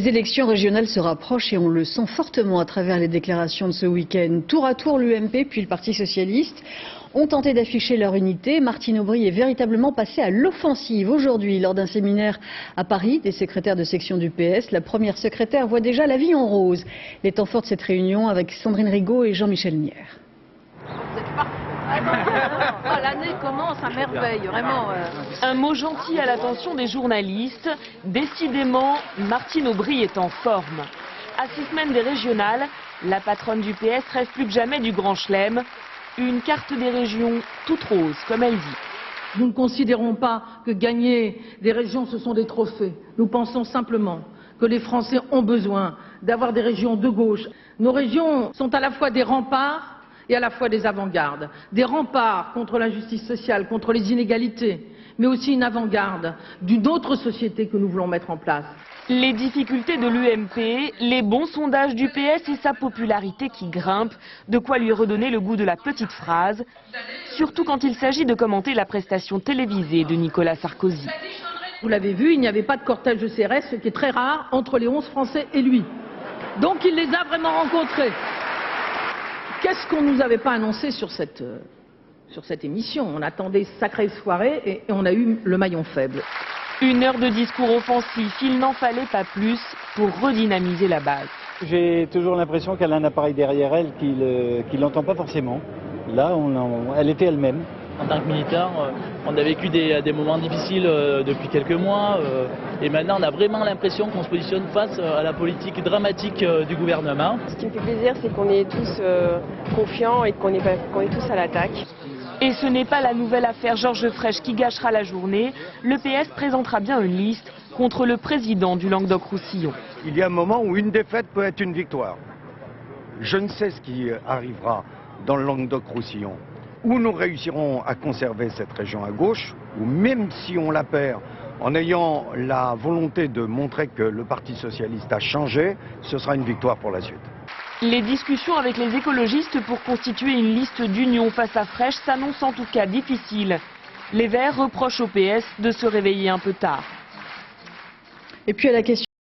Les élections régionales se rapprochent et on le sent fortement à travers les déclarations de ce week-end. Tour à tour, l'UMP puis le Parti socialiste ont tenté d'afficher leur unité. Martine Aubry est véritablement passée à l'offensive aujourd'hui lors d'un séminaire à Paris des secrétaires de section du PS. La première secrétaire voit déjà la vie en rose. Les temps forts de cette réunion avec Sandrine Rigaud et Jean-Michel Nier. L'année commence à merveille, vraiment. Un mot gentil à l'attention des journalistes. Décidément, Martine Aubry est en forme. À 6 semaines des régionales, la patronne du PS rêve plus que jamais du Grand Chelem. Une carte des régions toute rose, comme elle dit. Nous ne considérons pas que gagner des régions, ce sont des trophées. Nous pensons simplement que les Français ont besoin d'avoir des régions de gauche. Nos régions sont à la fois des remparts et à la fois des avant-gardes. Des remparts contre l'injustice sociale, contre les inégalités, mais aussi une avant-garde d'une autre société que nous voulons mettre en place. Les difficultés de l'UMP, les bons sondages du PS et sa popularité qui grimpe, de quoi lui redonner le goût de la petite phrase, surtout quand il s'agit de commenter la prestation télévisée de Nicolas Sarkozy. Vous l'avez vu, il n'y avait pas de cortège de CRS, ce qui est très rare, entre les 11 Français et lui. Donc il les a vraiment rencontrés. Qu'est-ce qu'on ne nous avait pas annoncé sur cette émission? On attendait sacrée soirée et on a eu le maillon faible. 1 heure de discours offensif, il n'en fallait pas plus pour redynamiser la base. J'ai toujours l'impression qu'elle a un appareil derrière elle qui l'entend pas forcément. Là, elle était elle-même. En tant que militaire, on a vécu des moments difficiles depuis quelques mois et maintenant on a vraiment l'impression qu'on se positionne face à la politique dramatique du gouvernement. Ce qui me fait plaisir, c'est qu'on est tous confiants et qu'on est tous à l'attaque. Et ce n'est pas la nouvelle affaire Georges Frêche qui gâchera la journée. Le PS présentera bien une liste contre le président du Languedoc-Roussillon. Il y a un moment où une défaite peut être une victoire. Je ne sais ce qui arrivera dans le Languedoc-Roussillon. Où nous réussirons à conserver cette région à gauche, ou même si on la perd, en ayant la volonté de montrer que le Parti socialiste a changé, ce sera une victoire pour la suite. Les discussions avec les écologistes pour constituer une liste d'union face à Frêche s'annoncent en tout cas difficiles. Les Verts reprochent au PS de se réveiller un peu tard. Et puis à la question